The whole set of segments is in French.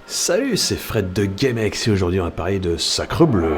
Salut, c'est Fred de GameX et aujourd'hui on va parler de Sacrebleu.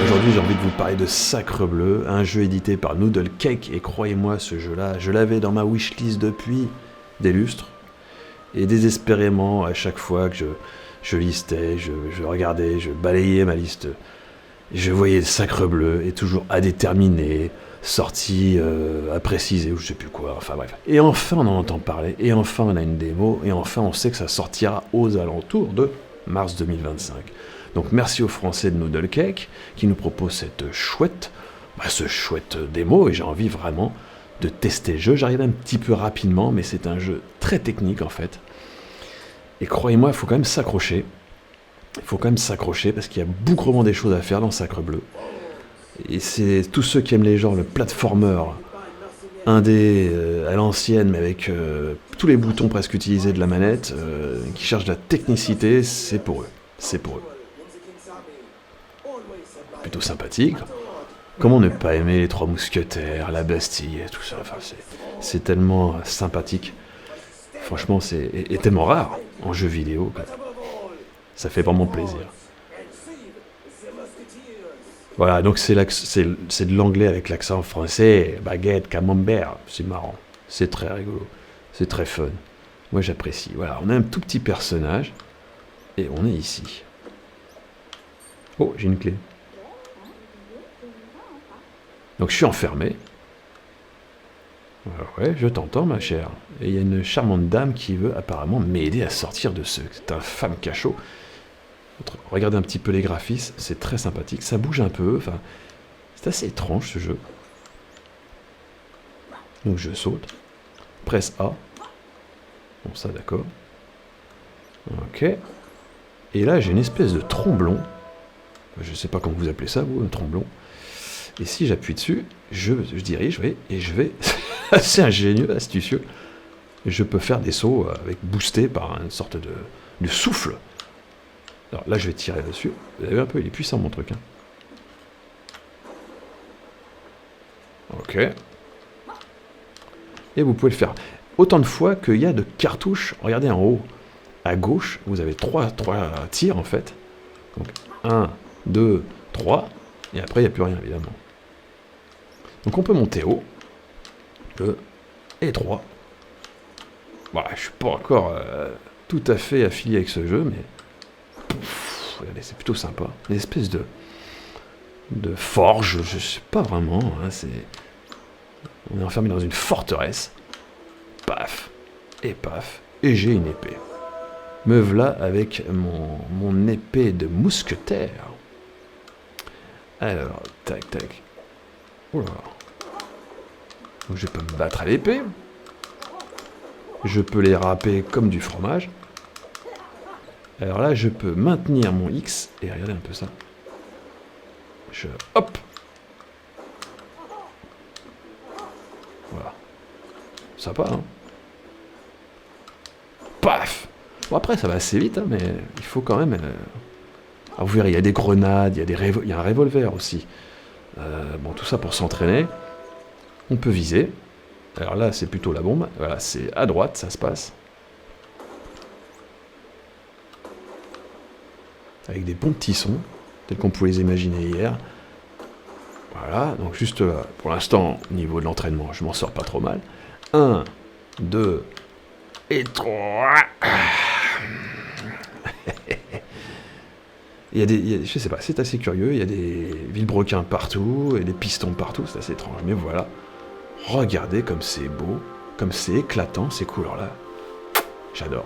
Aujourd'hui j'ai envie de vous parler de Sacrebleu, un jeu édité par Noodle Cake et croyez-moi ce jeu-là, je l'avais dans ma wishlist depuis des lustres et désespérément à chaque fois que je listais, je regardais, je balayais ma liste. Je voyais Sacrebleu et toujours à déterminer, sorti à préciser ou je sais plus quoi, enfin bref. Et enfin on en entend parler, et enfin on a une démo, et enfin on sait que ça sortira aux alentours de mars 2025. Donc merci aux Français de Noodle Cake qui nous proposent ce chouette démo, et j'ai envie vraiment de tester le jeu. J'arrive un petit peu rapidement, mais c'est un jeu très technique en fait. Et croyez-moi, il faut quand même s'accrocher. Il faut quand même s'accrocher parce qu'il y a bougrement des choses à faire dans Sacrebleu. Et c'est tous ceux qui aiment les genres, le platformer indé à l'ancienne, mais avec tous les boutons presque utilisés de la manette, qui cherchent de la technicité, c'est pour eux. C'est pour eux. Plutôt sympathique. Comment ne pas aimer les Trois Mousquetaires, la Bastille et tout ça. Enfin, c'est tellement sympathique. Franchement, c'est tellement rare en jeu vidéo. Ça fait vraiment plaisir. Voilà, donc c'est de l'anglais avec l'accent français. Baguette, camembert, c'est marrant. C'est très rigolo. C'est très fun. Moi, j'apprécie. Voilà, on a un tout petit personnage. Et on est ici. Oh, j'ai une clé. Donc je suis enfermé. Ouais, je t'entends, ma chère. Et il y a une charmante dame qui veut apparemment m'aider à sortir de ce... C'est un femme cachot. Regardez un petit peu les graphismes, c'est très sympathique. Ça bouge un peu, enfin... C'est assez étrange, ce jeu. Donc je saute. Presse A. Bon, ça, d'accord. Ok. Et là, j'ai une espèce de tromblon. Je sais pas comment vous appelez ça, vous, un tromblon. Et si j'appuie dessus, je dirige, oui, et je vais... assez ingénieux, astucieux. Je peux faire des sauts avec boosté par une sorte de souffle. Alors là, je vais tirer dessus. Vous avez vu un peu, il est puissant, mon truc. Hein. Ok. Et vous pouvez le faire autant de fois qu'il y a de cartouches. Regardez en haut, à gauche, vous avez trois tirs, en fait. Donc, 1, 2, 3. Et après, il n'y a plus rien, évidemment. Donc on peut monter haut. 2 et 3. Voilà, je suis pas encore tout à fait affilié avec ce jeu, mais... Pouf, regardez, c'est plutôt sympa. Une espèce de forge, je sais pas vraiment. Hein, on est enfermé dans une forteresse. Paf. Et j'ai une épée. Me v'là avec mon épée de mousquetaire. Alors, tac. Oula. Donc je peux me battre à l'épée. Je peux les râper comme du fromage. Alors là, je peux maintenir mon X. Et regardez un peu ça. Hop. Voilà. Sympa, hein. Paf. Bon, après, ça va assez vite, hein, mais il faut quand même... Ah, vous verrez, il y a des grenades, il y a un revolver aussi. Bon, tout ça pour s'entraîner. On peut viser. Alors là, c'est plutôt la bombe. Voilà, c'est à droite, ça se passe. Avec des bons petits sons, tels qu'on pouvait les imaginer hier. Voilà, donc juste là, pour l'instant, au niveau de l'entraînement, je m'en sors pas trop mal. 1, 2 et 3. Je sais pas, c'est assez curieux. Il y a des vilebrequins partout et des pistons partout. C'est assez étrange, mais voilà. Regardez comme c'est beau, comme c'est éclatant ces couleurs-là. J'adore.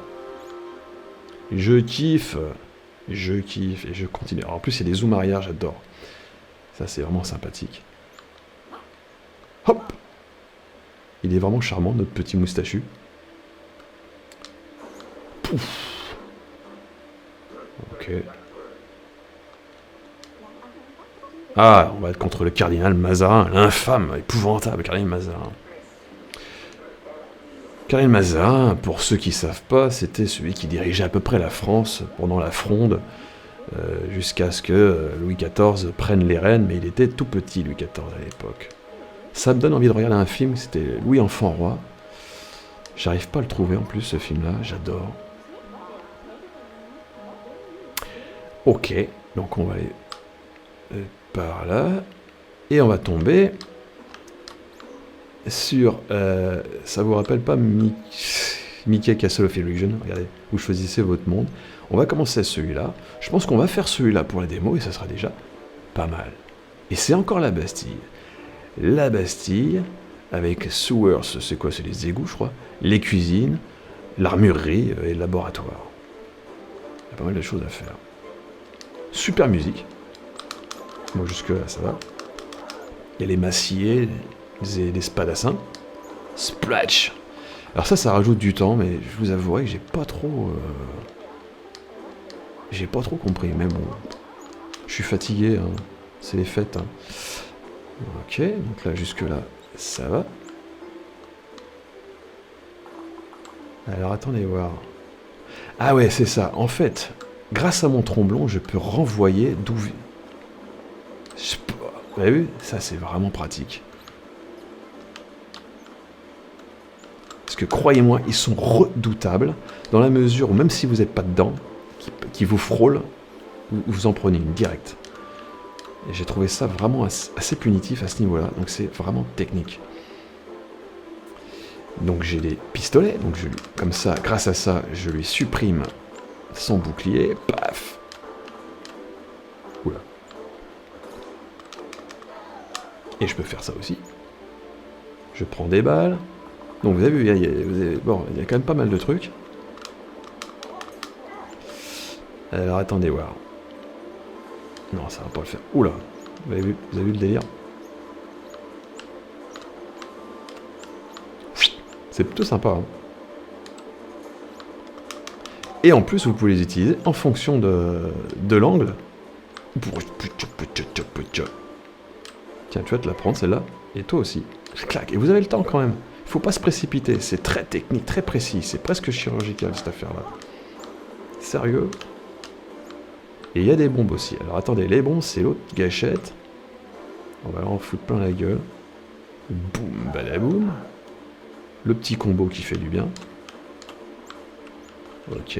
Je kiffe et je continue. Alors, en plus, il y a des zooms arrière, j'adore. Ça, c'est vraiment sympathique. Hop! Il est vraiment charmant, notre petit moustachu. Pouf! Ok. Ah, on va être contre le cardinal Mazarin, l'infâme, épouvantable cardinal Mazarin. Cardinal Mazarin, pour ceux qui ne savent pas, c'était celui qui dirigeait à peu près la France pendant la Fronde, jusqu'à ce que Louis XIV prenne les rênes, mais il était tout petit, Louis XIV, à l'époque. Ça me donne envie de regarder un film, c'était Louis Enfant Roi. J'arrive pas à le trouver en plus, ce film-là, j'adore. Ok, donc on va aller par là, et on va tomber sur... ça vous rappelle pas Mickey Castle of Illusion? Regardez, vous choisissez votre monde. On va commencer celui-là. Je pense qu'on va faire celui-là pour la démo, et ça sera déjà pas mal. Et c'est encore la Bastille. La Bastille, avec sewers, c'est quoi? C'est les égouts, je crois. Les cuisines, l'armurerie et le laboratoire. Il y a pas mal de choses à faire. Super musique. Bon, jusque-là, ça va. Il y a les massillés, les spadassins. Splash! Alors ça rajoute du temps, mais je vous avouerai que j'ai pas trop compris, mais bon. Je suis fatigué, hein. C'est les fêtes. Hein. Ok, donc là, jusque-là, ça va. Alors, attendez voir. Ah ouais, c'est ça. En fait, grâce à mon tromblon, je peux renvoyer d'où... Vous avez vu? Ça, c'est vraiment pratique. Parce que, croyez-moi, ils sont redoutables, dans la mesure où, même si vous n'êtes pas dedans, qui vous frôlent, vous en prenez une directe. Et j'ai trouvé ça vraiment assez punitif à ce niveau-là, donc c'est vraiment technique. Donc j'ai des pistolets, donc comme ça, grâce à ça, je lui supprime son bouclier, paf. Oula. Et je peux faire ça aussi. Je prends des balles. Donc vous avez vu, il y a quand même pas mal de trucs. Alors attendez voir. Non, ça va pas le faire. Oula, vous avez vu le délire? C'est plutôt sympa. Hein. Et en plus, vous pouvez les utiliser en fonction de l'angle. Tiens, tu vas te la prendre celle-là. Et toi aussi. Clac. Et vous avez le temps quand même. Il faut pas se précipiter. C'est très technique, très précis. C'est presque chirurgical cette affaire-là. Sérieux. Et il y a des bombes aussi. Alors attendez, les bombes, c'est l'autre gâchette. On va en foutre plein la gueule. Boum, badaboum. Le petit combo qui fait du bien. Ok.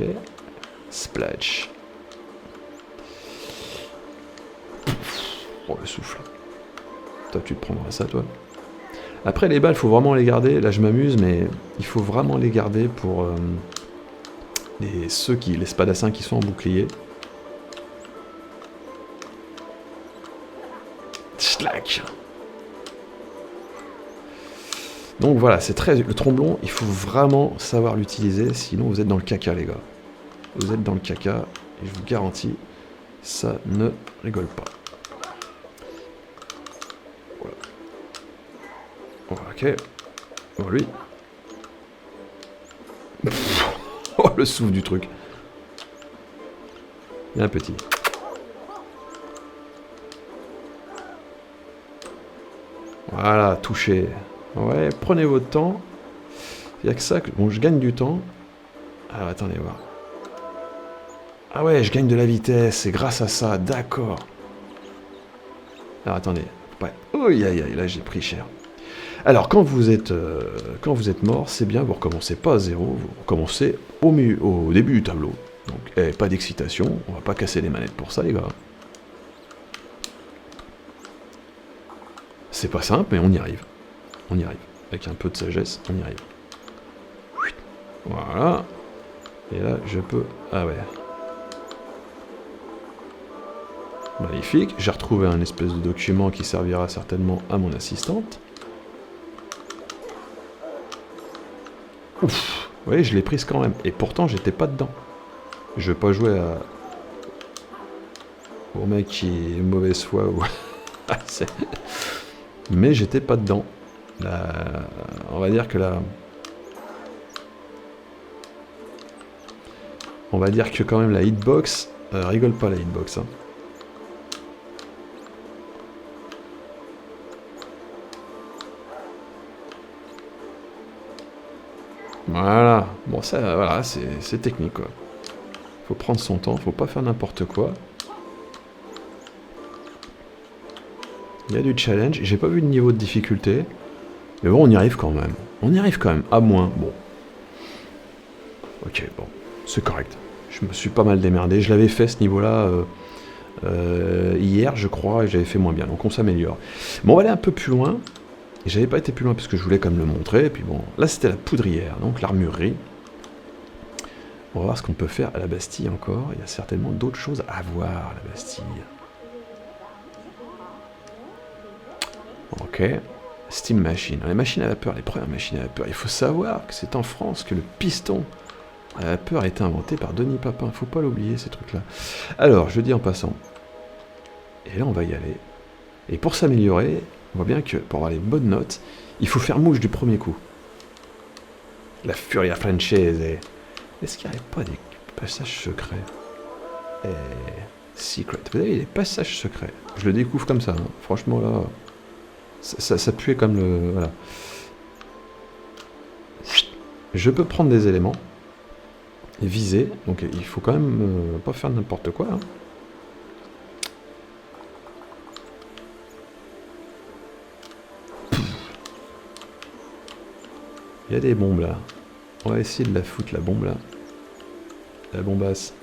Splash. Oh, le souffle. Toi, tu te prendras ça, toi. Après, les balles, il faut vraiment les garder. Là, je m'amuse, mais il faut vraiment les garder pour les spadassins qui sont en bouclier. Schlack. Donc voilà, le tromblon, il faut vraiment savoir l'utiliser, sinon vous êtes dans le caca, les gars. Vous êtes dans le caca, et je vous garantis, ça ne rigole pas. Voilà. Ok. Bon, lui. Oh, le souffle du truc. Il y a un petit. Voilà, touché. Ouais, prenez votre temps. Il n'y a que ça que... Bon, je gagne du temps. Alors, attendez, voir. Ah ouais, je gagne de la vitesse, c'est grâce à ça, d'accord. Alors, attendez. Ouais. Oh, aïe, aïe, là, j'ai pris cher. Alors, quand vous êtes mort, c'est bien, vous recommencez pas à zéro, vous recommencez au début du tableau. Donc, pas d'excitation, on va pas casser les manettes pour ça, les gars. C'est pas simple, mais on y arrive. On y arrive. Avec un peu de sagesse, on y arrive. Voilà. Et là, je peux... Ah ouais. Magnifique. J'ai retrouvé un espèce de document qui servira certainement à mon assistante. Ouf. Vous voyez, je l'ai prise quand même. Et pourtant, j'étais pas dedans. Je vais pas jouer au mec qui est mauvaise foi ou... Mais j'étais pas dedans. On va dire que là... On va dire que quand même la hitbox... rigole pas la hitbox. Hein. Voilà. Bon, ça, voilà, c'est technique, quoi. Faut prendre son temps, faut pas faire n'importe quoi. Il y a du challenge. J'ai pas vu de niveau de difficulté. Mais bon, on y arrive quand même. On y arrive quand même. À moins. Bon. Ok, bon. C'est correct. Je me suis pas mal démerdé. Je l'avais fait ce niveau-là hier, je crois, et j'avais fait moins bien. Donc on s'améliore. Bon, on va aller un peu plus loin. Et j'avais pas été plus loin parce que je voulais quand même le montrer. Et puis bon, là c'était la poudrière, donc l'armurerie. On va voir ce qu'on peut faire à la Bastille encore. Il y a certainement d'autres choses à voir à la Bastille. Ok. Steam Machine. Les machines à vapeur, les premières machines à vapeur. Il faut savoir que c'est en France que le piston à vapeur a été inventé par Denis Papin. Faut pas l'oublier, ces trucs-là. Alors, je dis en passant. Et là, on va y aller. Et pour s'améliorer, on voit bien que pour avoir les bonnes notes, il faut faire mouche du premier coup. La Furia Francese. Est-ce qu'il n'y aurait pas des passages secrets? Secret. Vous avez des passages secrets. Je le découvre comme ça. Hein. Franchement, là, ça puait comme le... Voilà. Je peux prendre des éléments et viser. Donc, il faut quand même pas faire n'importe quoi. Hein. Il y a des bombes là. On va essayer de la foutre la bombe là. La bombasse.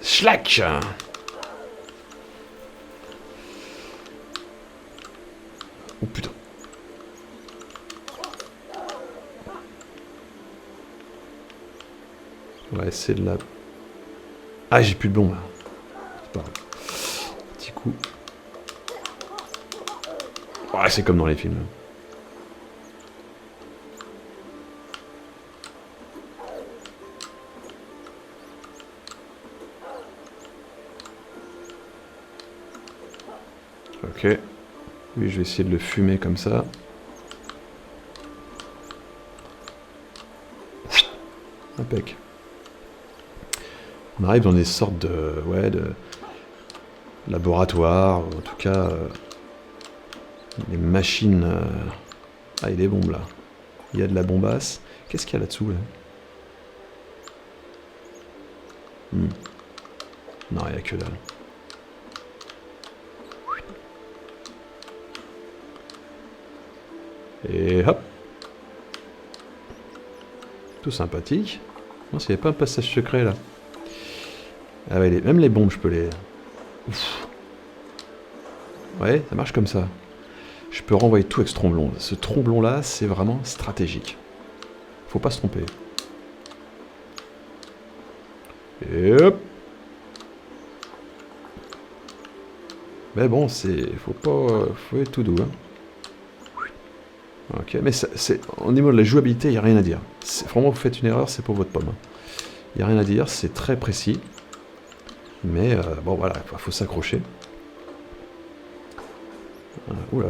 Schlack! Oh putain. On va essayer de la... Ah, j'ai plus de bombe. C'est pas grave. Petit coup. Ouais, c'est comme dans les films. Ok. Lui, je vais essayer de le fumer comme ça. Impec. On arrive dans des sortes de... Ouais, de... laboratoires, ou en tout cas... des machines... Ah, il y a des bombes, là. Il y a de la bombasse. Qu'est-ce qu'il y a là-dessous, là, Non, il n'y a que dalle. Et hop. Tout sympathique. Non, s'il n'y a pas un passage secret là. Ah ouais, même les bombes, je peux les... Ouf. Ouais, ça marche comme ça. Je peux renvoyer tout avec ce tromblon. Ce tromblon là, c'est vraiment stratégique. Faut pas se tromper. Et hop. Mais bon, c'est... Faut pas... Faut être tout doux, hein. Ok, mais c'est au niveau de la jouabilité, il n'y a rien à dire. Vraiment, vous faites une erreur, c'est pour votre pomme. Il n'y a rien à dire, c'est très précis. Mais bon, voilà, il faut s'accrocher. Oula.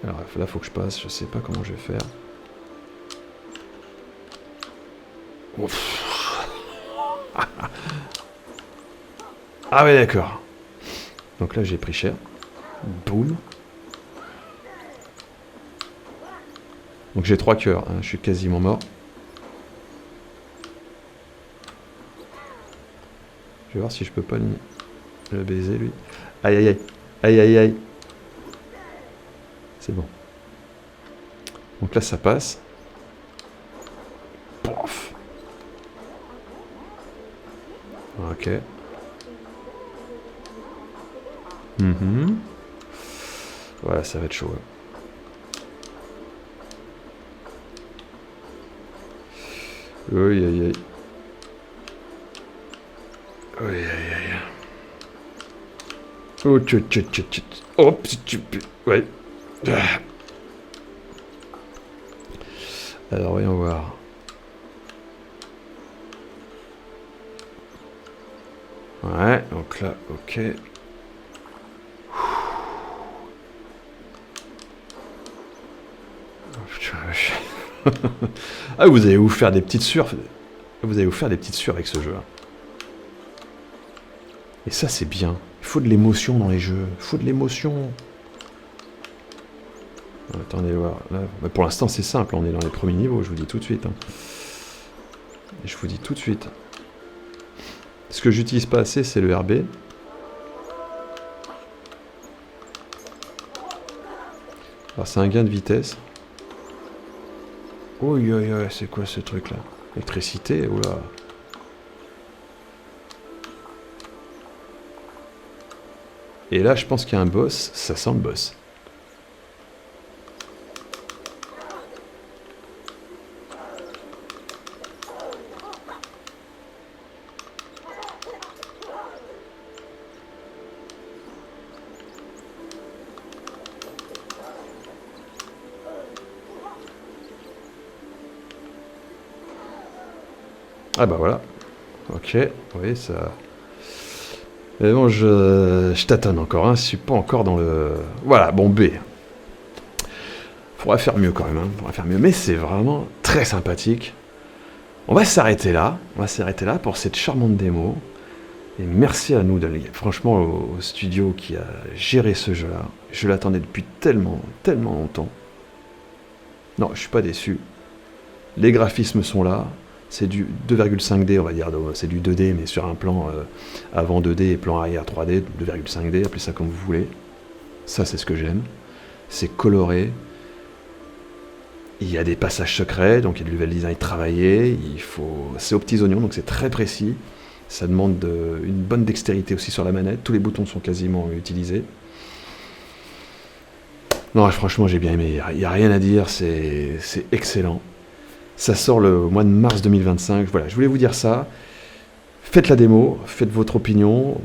Alors là, il faut que je passe, je sais pas comment je vais faire. Ouf. Ah ouais, d'accord. Donc là, j'ai pris cher. Boum. Donc j'ai 3 cœurs, hein, je suis quasiment mort. Je vais voir si je peux pas le baiser lui. Aïe aïe aïe. Aïe aïe aïe. C'est bon. Donc là ça passe. Pouf. Ok. Voilà, ça va être chaud. Ouais. Aïe aïe aïe. Aïe aïe aïe. Oh tchut tchut tchut tchut. Oh petit. Ouais. Alors voyons voir. Ouais, donc là, ok. Ah, vous allez vous faire des petites sueurs. Vous allez vous faire des petites sueurs avec ce jeu. Et ça, c'est bien. Il faut de l'émotion dans les jeux. Il faut de l'émotion. Attendez voir. Là, pour l'instant, c'est simple. On est dans les premiers niveaux. Je vous dis tout de suite. Hein. Et je vous dis tout de suite. que j'utilise pas assez, c'est le RB. Alors c'est un gain de vitesse. Oh, c'est quoi ce truc là? Électricité, oula. Et là je pense qu'il y a un boss, ça sent le boss. Ah bah voilà. Ok, oui ça... Mais bon, je tâtonne encore, hein. Je suis pas encore dans le... Voilà, bon, B. Faudra faire mieux quand même, hein. Faudra faire mieux. Mais c'est vraiment très sympathique. On va s'arrêter là. On va s'arrêter là pour cette charmante démo. Et merci à Noodle, franchement, au studio qui a géré ce jeu-là. Je l'attendais depuis tellement longtemps. Non, je suis pas déçu. Les graphismes sont là. C'est du 2,5D, on va dire. C'est du 2D, mais sur un plan avant 2D et plan arrière 3D, 2,5D, appelez ça comme vous voulez. Ça, c'est ce que j'aime. C'est coloré. Il y a des passages secrets, donc il y a du level design travaillé. C'est aux petits oignons, donc c'est très précis. Ça demande une bonne dextérité aussi sur la manette. Tous les boutons sont quasiment utilisés. Non, franchement, j'ai bien aimé. Il n'y a rien à dire, c'est excellent. Ça sort le mois de mars 2025. Voilà, je voulais vous dire ça. Faites la démo, faites votre opinion.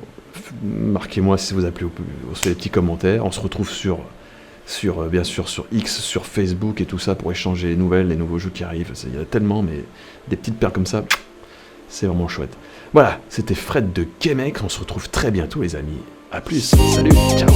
Marquez-moi si ça vous a plu sur les petits commentaires. On se retrouve bien sûr sur X, sur Facebook et tout ça pour échanger les nouvelles, les nouveaux jeux qui arrivent. Il y en a tellement, mais des petites paires comme ça, c'est vraiment chouette. Voilà, c'était Fred de Kemek. On se retrouve très bientôt, les amis. A plus, salut, ciao.